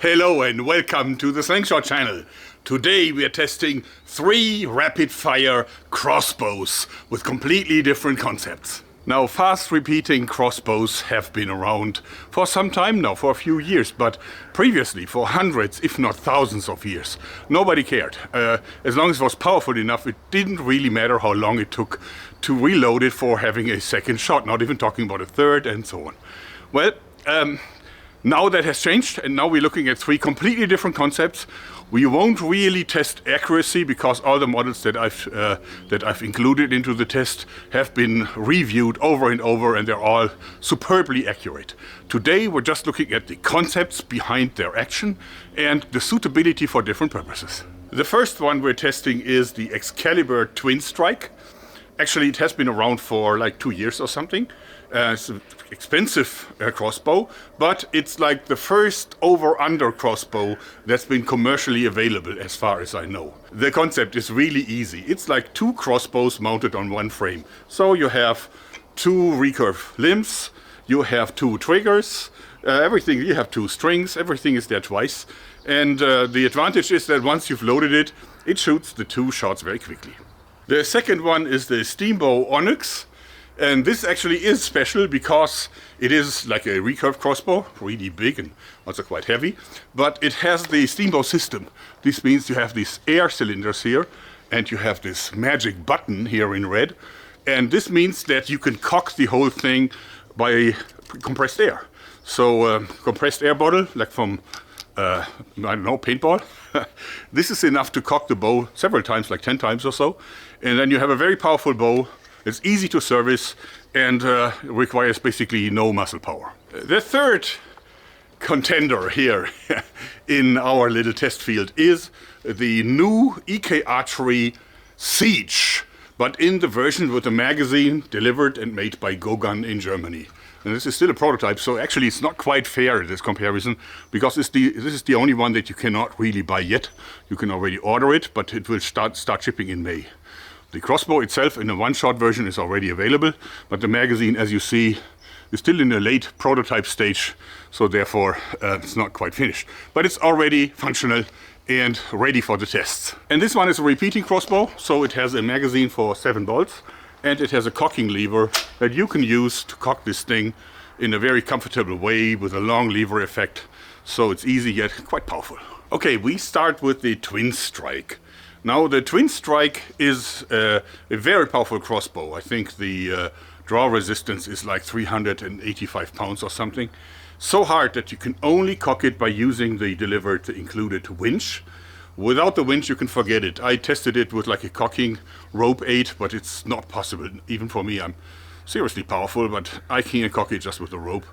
Hello and welcome to the Slingshot channel. Today we are testing 3 rapid-fire crossbows with completely different concepts. Now, fast repeating crossbows have been around for some time now, for a few years, but previously for hundreds, if not thousands of years. Nobody cared. As long as it was powerful enough, it didn't really matter how long it took to reload it for having a second shot, not even talking about a third and so on. Well, now that has changed, and now we're looking at 3 completely different concepts. We won't really test accuracy because all the models that I've included into the test have been reviewed over and over, and they're all superbly accurate. Today we're just looking at the concepts behind their action and the suitability for different purposes. The first one we're testing is the Excalibur Twin Strike. Actually, it has been around for like 2 years or something. It's an expensive crossbow, but it's like the first over-under crossbow that's been commercially available as far as I know. The concept is really easy. It's like 2 crossbows mounted on one frame. So you have 2 recurve limbs, you have 2 triggers, you have 2 strings, everything is there twice. And the advantage is that once you've loaded it, it shoots the 2 shots very quickly. The second one is the Steamboat Onyx. And this actually is special because it is like a recurve crossbow, really big and also quite heavy, but it has the Steamboat system. This means you have these air cylinders here, and you have this magic button here in red, and this means that you can cock the whole thing by compressed air. So compressed air bottle, like from, I don't know, paintball. This is enough to cock the bow several times, like 10 times or so, and then you have a very powerful bow. It's easy to service and requires basically no muscle power. The third contender here in our little test field is the new Archery Siege, but in the version with the magazine delivered and made by Gogun in Germany. And this is still a prototype, so actually it's not quite fair, this comparison, because this is the only one that you cannot really buy yet. You can already order it, but it will start shipping in May. The crossbow itself in a one-shot version is already available, but the magazine, as you see, is still in a late prototype stage, so therefore it's not quite finished. But it's already functional and ready for the tests. And this one is a repeating crossbow, so it has a magazine for 7 bolts, and it has a cocking lever that you can use to cock this thing in a very comfortable way with a long lever effect, so it's easy yet quite powerful. Okay, we start with the Twin Strike. Now, the Twin Strike is a very powerful crossbow. I think the draw resistance is like 385 pounds or something. So hard that you can only cock it by using the included winch. Without the winch, you can forget it. I tested it with like a cocking rope aid, but it's not possible. Even for me, I'm seriously powerful, but I can't cock it just with a rope.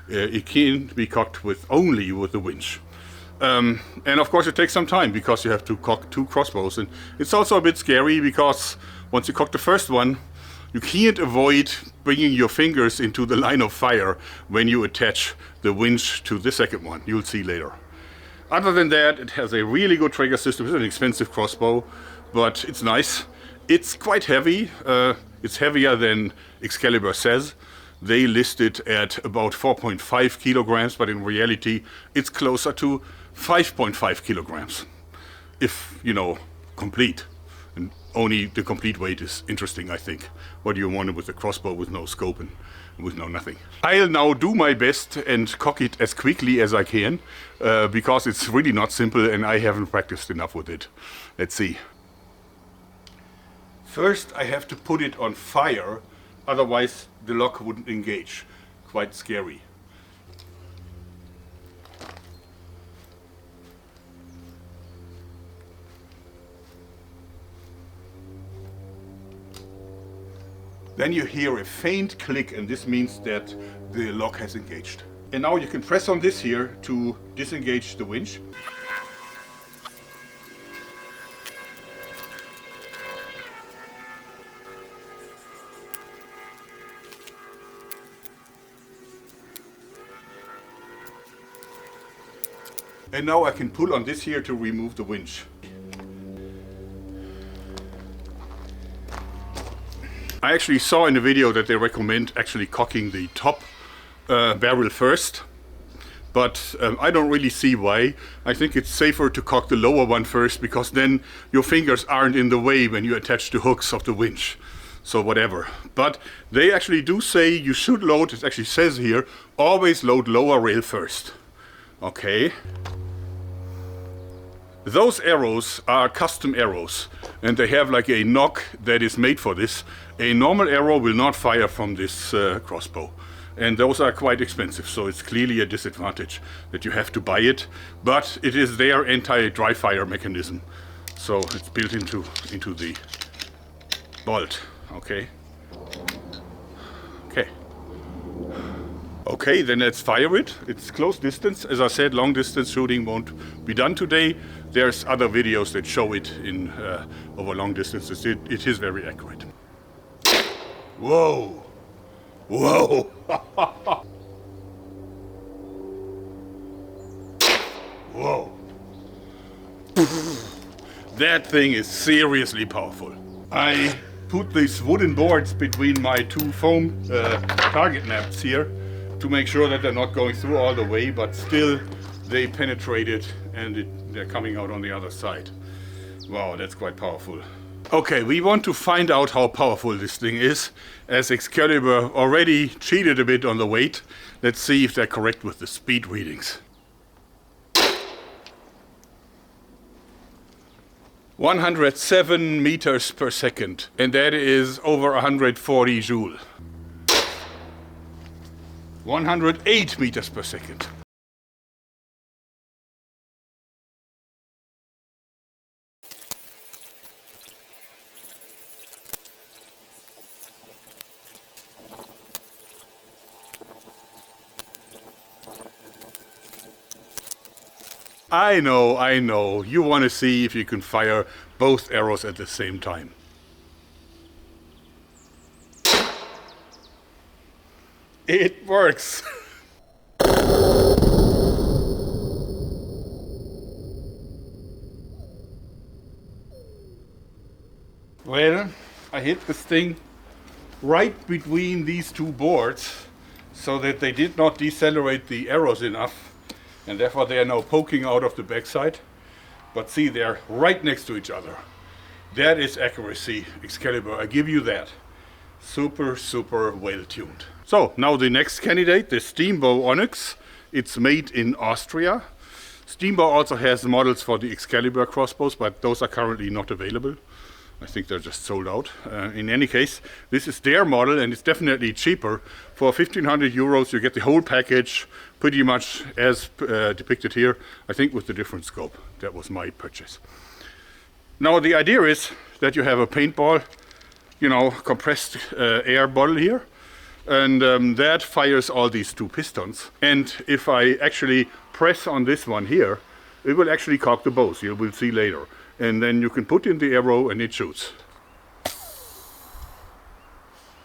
It can be cocked only with the winch. And of course it takes some time because you have to cock 2 crossbows, and it's also a bit scary because once you cock the first one, you can't avoid bringing your fingers into the line of fire when you attach the winch to the second one. You'll see later. Other than that, it has a really good trigger system. It's an expensive crossbow, but it's nice. It's quite heavy. It's heavier than Excalibur says. They list it at about 4.5 kilograms, but in reality it's closer to 5.5 kilograms, if, you know, complete. And only the complete weight is interesting, I think. What do you want with a crossbow with no scope and with no nothing? I'll now do my best and cock it as quickly as I can, because it's really not simple and I haven't practiced enough with it. Let's see. First I have to put it on fire, otherwise the lock wouldn't engage. Quite scary. Then you hear a faint click, and this means that the lock has engaged. And now you can press on this here to disengage the winch. And now I can pull on this here to remove the winch. I actually saw in the video that they recommend actually cocking the top barrel first, but I don't really see why. I think it's safer to cock the lower one first, because then your fingers aren't in the way when you attach the hooks of the winch. So whatever. But they actually do say you should load, it actually says here, always load lower rail first. Okay. Those arrows are custom arrows, and they have like a nock that is made for this. A normal arrow will not fire from this crossbow. And those are quite expensive, so it's clearly a disadvantage that you have to buy it. But it is their anti-dry fire mechanism. So it's built into the bolt. Okay. Okay. Okay, then let's fire it. It's close distance. As I said, long distance shooting won't be done today. There's other videos that show it in over long distances. It is very accurate. Whoa! Whoa! Whoa! That thing is seriously powerful. I put these wooden boards between my two foam target naps here to make sure that they're not going through all the way, but still they penetrate it and they're coming out on the other side. Wow, that's quite powerful. Okay, we want to find out how powerful this thing is, as Excalibur already cheated a bit on the weight. Let's see if they're correct with the speed readings. 107 meters per second, and that is over 140 joule. 108 meters per second. I know. You want to see if you can fire both arrows at the same time. It works! Well, I hit this thing right between these two boards so that they did not decelerate the arrows enough, and therefore they are now poking out of the backside. But see, they're right next to each other. That is accuracy, Excalibur, I give you that. Super, super well tuned. So now the next candidate, the Steamboat Onyx. It's made in Austria. Steamboat also has models for the Excalibur crossbows, but those are currently not available. I think they're just sold out. In any case, this is their model, and it's definitely cheaper. For 1,500 euros, you get the whole package, pretty much as depicted here, I think with the different scope. That was my purchase. Now the idea is that you have a paintball, compressed air bottle here, and that fires all these two pistons. And if I actually press on this one here, it will actually cock the bows. You will see later. And then you can put in the arrow and it shoots.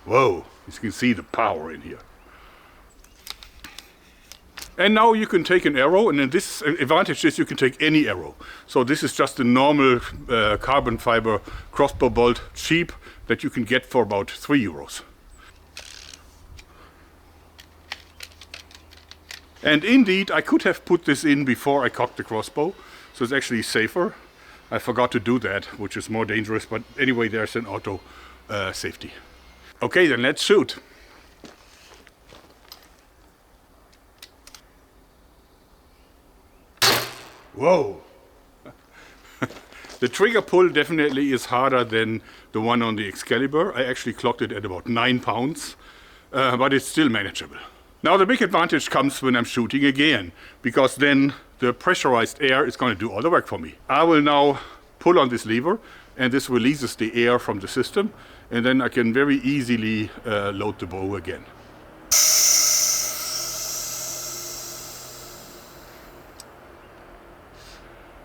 Whoa, you can see the power in here. And now you can take an arrow, and then this advantage is you can take any arrow. So this is just a normal carbon fiber crossbow bolt, cheap, that you can get for about 3 euros. And indeed, I could have put this in before I cocked the crossbow, so it's actually safer. I forgot to do that, which is more dangerous, but anyway, there's an auto safety. Okay, then let's shoot. Whoa! The trigger pull definitely is harder than the one on the Excalibur. I actually clocked it at about 9 pounds, but it's still manageable. Now the big advantage comes when I'm shooting again, because then the pressurized air is going to do all the work for me. I will now pull on this lever, and this releases the air from the system, and then I can very easily load the bow again.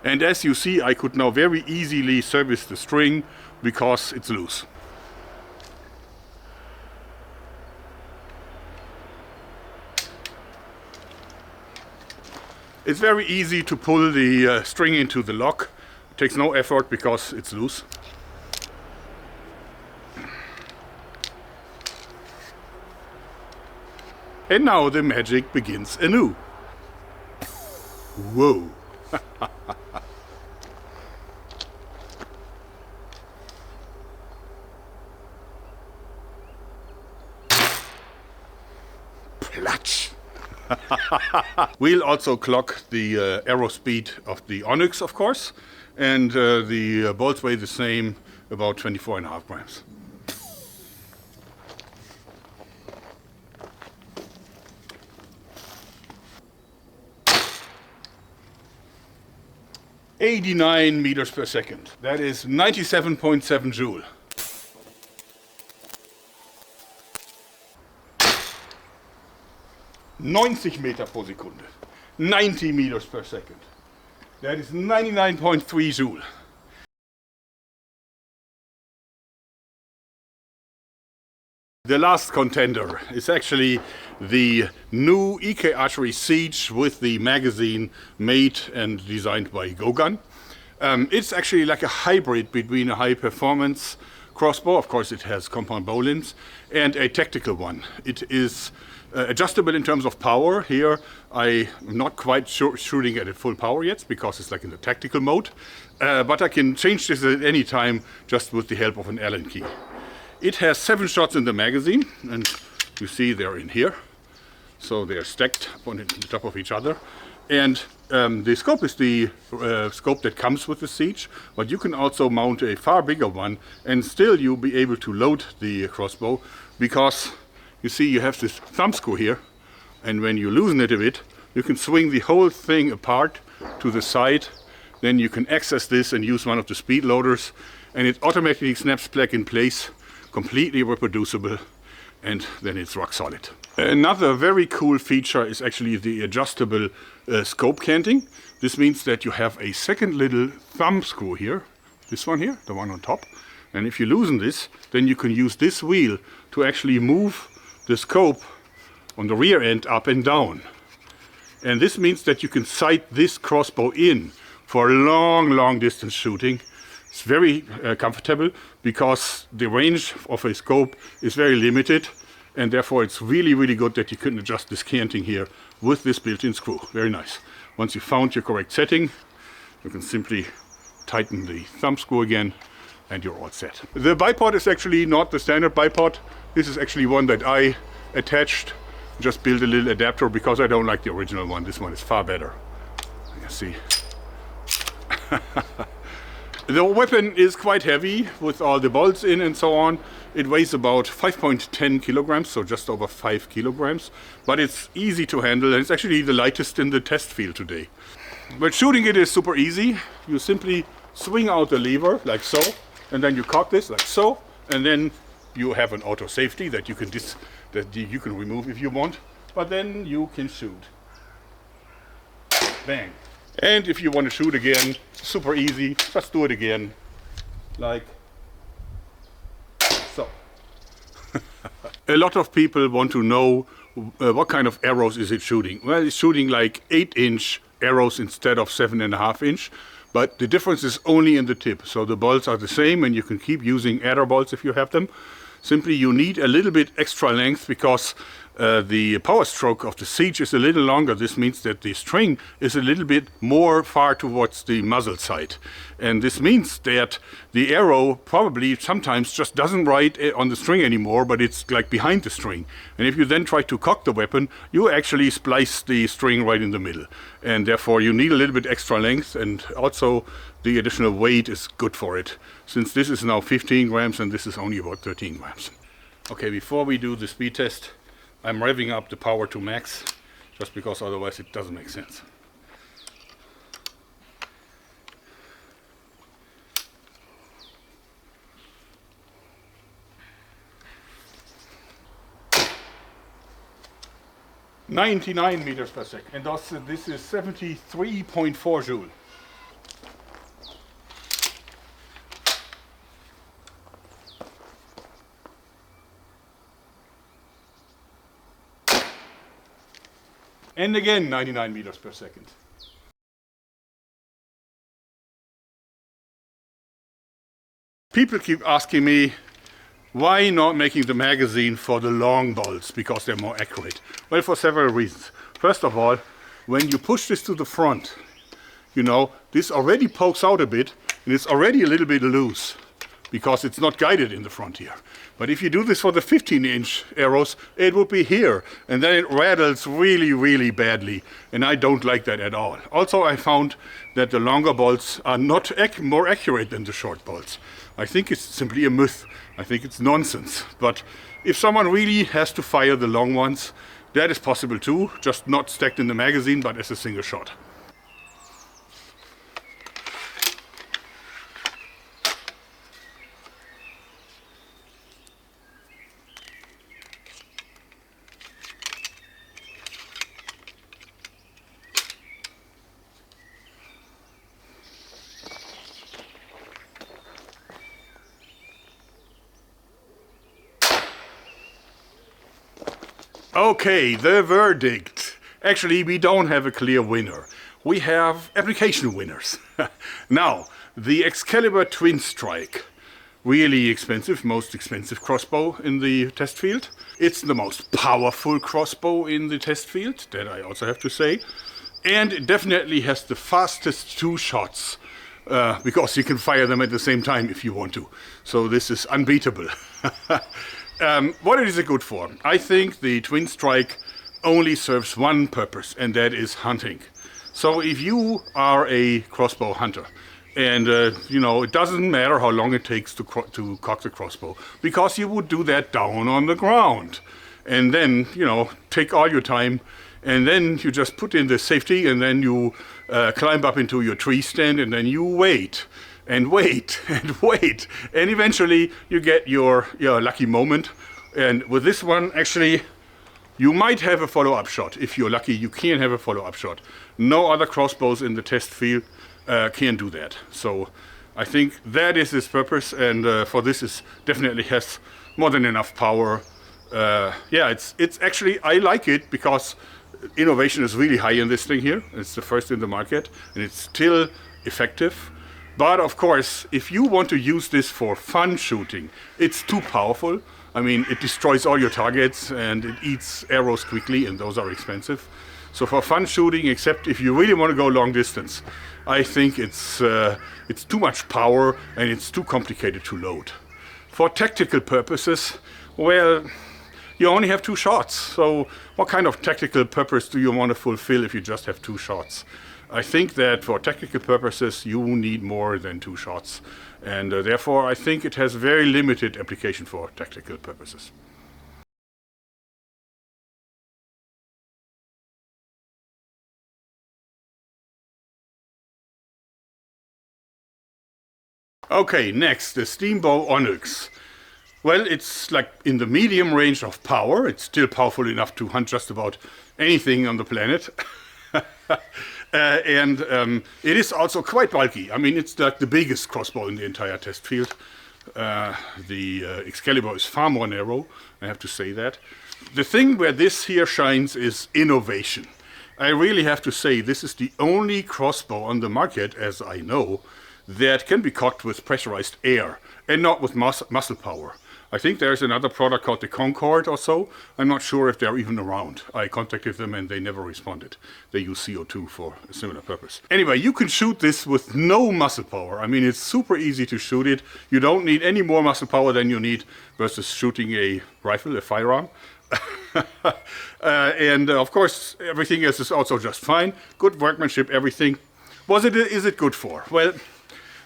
And as you see, I could now very easily service the string because it's loose. It's very easy to pull the string into the lock. It takes no effort because it's loose. And now the magic begins anew. Whoa. Platsch. We'll also clock the arrow speed of the Onyx, of course, and the bolts weigh the same, about 24.5 grams. "89 meters per second. That is 97.7 joule. "90 Meter pro Sekunde. 90 meters per second. That is 99.3 joule. The last contender is actually the new EK Archery Siege with the magazine made and designed by Gogun. It's actually like a hybrid between a high performance crossbow, of course it has compound bowlines, and a tactical one. It is adjustable in terms of power. Here I'm not quite shooting at full power yet because it's like in the tactical mode, but I can change this at any time just with the help of an Allen key. It has 7 shots in the magazine, and you see they're in here. So they're stacked on the top of each other. And the scope is the scope that comes with the Siege, but you can also mount a far bigger one and still you'll be able to load the crossbow, because you see you have this thumb screw here, and when you loosen it a bit, you can swing the whole thing apart to the side. Then you can access this and use one of the speed loaders, and it automatically snaps back in place, completely reproducible, and then it's rock solid. Another very cool feature is actually the adjustable scope canting. This means that you have a second little thumb screw here, this one here, the one on top, and if you loosen this, then you can use this wheel to actually move the scope on the rear end up and down. And this means that you can sight this crossbow in for long distance shooting. It's very comfortable because the range of a scope is very limited, and therefore it's really good that you can adjust this canting here with this built-in screw. Very nice. Once you found your correct setting, you can simply tighten the thumb screw again and you're all set. The bipod is actually not the standard bipod. This is actually one that I attached, just built a little adapter because I don't like the original one. This one is far better. You see. The weapon is quite heavy with all the bolts in and so on. It weighs about 5.10 kilograms, so just over 5 kilograms. But it's easy to handle, and it's actually the lightest in the test field today. But shooting it is super easy. You simply swing out the lever like so, and then you cock this like so, and then you have an auto safety that you can remove if you want. But then you can shoot. Bang. And if you want to shoot again, super easy, just do it again, like so. A lot of people want to know what kind of arrows is it shooting. Well, it's shooting like 8-inch arrows instead of 7.5-inch, but the difference is only in the tip. So the bolts are the same, and you can keep using adder bolts if you have them. Simply you need a little bit extra length because the power stroke of the Siege is a little longer. This means that the string is a little bit more far towards the muzzle side. And this means that the arrow probably sometimes just doesn't ride on the string anymore, but it's like behind the string. And if you then try to cock the weapon, you actually splice the string right in the middle. And therefore you need a little bit extra length, and also the additional weight is good for it, since this is now 15 grams and this is only about 13 grams. Okay, before we do the speed test, I'm revving up the power to max, just because otherwise it doesn't make sense. "99 meters per second, and thus this is 73.4 joule. And again, 99 meters per second. People keep asking me, why not making the magazine for the long bolts, because they're more accurate? Well, for several reasons. First of all, when you push this to the front, you know, this already pokes out a bit and it's already a little bit loose because it's not guided in the front here. But if you do this for the 15-inch arrows, it will be here, and then it rattles really, really badly, and I don't like that at all. Also, I found that the longer bolts are not more accurate than the short bolts. I think it's simply a myth. I think it's nonsense. But if someone really has to fire the long ones, that is possible too, just not stacked in the magazine, but as a single shot. Okay, the verdict. Actually, we don't have a clear winner. We have application winners. Now, the Excalibur Twin Strike. Really expensive, most expensive crossbow in the test field. It's the most powerful crossbow in the test field, that I also have to say. And it definitely has the fastest 2 shots, because you can fire them at the same time if you want to. So this is unbeatable. What is it good for? I think the Twin Strike only serves one purpose, and that is hunting. So if you are a crossbow hunter, and you know, it doesn't matter how long it takes to cock the crossbow, because you would do that down on the ground, and then, you know, take all your time, and then you just put in the safety, and then you climb up into your tree stand, and then you wait. And wait, and wait, and eventually you get your lucky moment. And with this one, actually, you might have a follow-up shot. If you're lucky, you can have a follow-up shot. No other crossbows in the test field can do that. So I think that is its purpose, and for this it definitely has more than enough power. Yeah, it's actually, I like it because innovation is really high in this thing here. It's the first in the market, and it's still effective. But of course, if you want to use this for fun shooting, it's too powerful. I mean, it destroys all your targets and it eats arrows quickly, and those are expensive. So for fun shooting, except if you really want to go long distance, I think it's too much power and it's too complicated to load. For tactical purposes, well, you only have 2 shots. So what kind of tactical purpose do you want to fulfill if you just have 2 shots? I think that for tactical purposes you need more than 2 shots, and therefore I think it has very limited application for tactical purposes. Okay, next, the Steamboat Onyx. Well, it's like in the medium range of power. It's still powerful enough to hunt just about anything on the planet. And it is also quite bulky. I mean, it's like the biggest crossbow in the entire test field. The Excalibur is far more narrow, I have to say that. The thing where this here shines is innovation. I really have to say this is the only crossbow on the market, as I know, that can be cocked with pressurized air and not with muscle power. I think there's another product called the Concorde or so. I'm not sure if they're even around. I contacted them and they never responded. They use CO2 for a similar purpose. Anyway, you can shoot this with no muscle power. I mean, it's super easy to shoot it. You don't need any more muscle power than you need versus shooting a rifle, a firearm. And of course, everything else is also just fine. Good workmanship, everything. Is it good for? Well,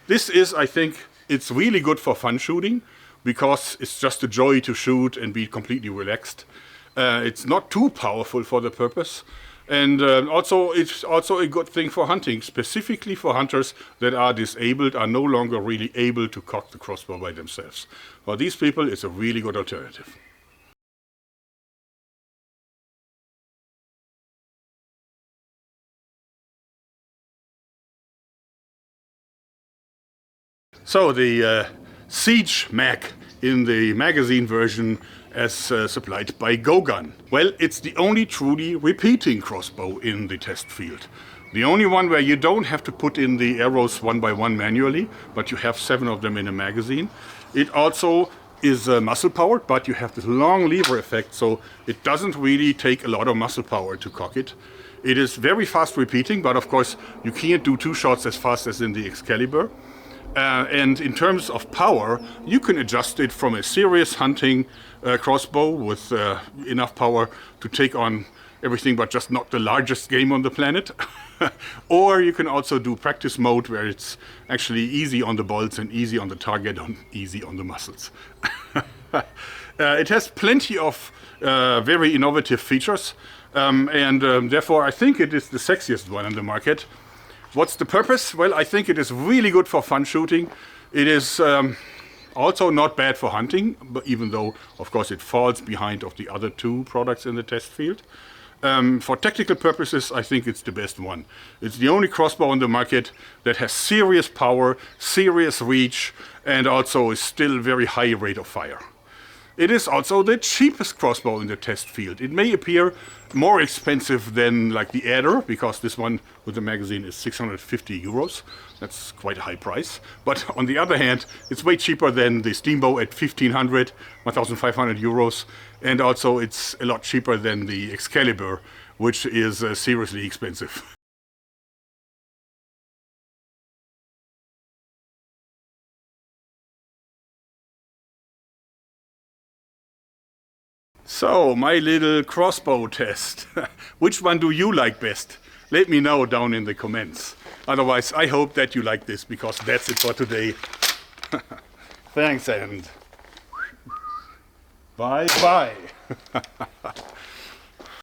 this is, I think, it's really good for fun shooting, because it's just a joy to shoot and be completely relaxed. It's not too powerful for the purpose. And also, it's also a good thing for hunting, specifically for hunters that are disabled, are no longer really able to cock the crossbow by themselves. For these people, it's a really good alternative. So the Siege mag in the magazine version as supplied by GoGun. Well, it's the only truly repeating crossbow in the test field. The only one where you don't have to put in the arrows one by one manually, but you have 7 of them in a magazine. It also is muscle powered, but you have this long lever effect, so it doesn't really take a lot of muscle power to cock it. It is very fast repeating, but of course you can't do 2 shots as fast as in the Excalibur. And in terms of power, you can adjust it from a serious hunting crossbow with enough power to take on everything but just not the largest game on the planet. Or you can also do practice mode where it's actually easy on the bolts and easy on the target and easy on the muscles. It has plenty of very innovative features, and therefore I think it is the sexiest one on the market. What's the purpose? Well, I think it is really good for fun shooting. It is also not bad for hunting, but even though, of course, it falls behind of the other 2 products in the test field. For tactical purposes, I think it's the best one. It's the only crossbow on the market that has serious power, serious reach, and also is still very high rate of fire. It is also the cheapest crossbow in the test field. It may appear more expensive than like the Adder, because this one with the magazine is 650 euros. That's quite a high price. But on the other hand, it's way cheaper than the Steamboat at 1,500 euros. And also it's a lot cheaper than the Excalibur, which is seriously expensive. So, my little crossbow test. Which one do you like best? Let me know down in the comments. Otherwise, I hope that you like this, because that's it for today. Thanks and bye-bye.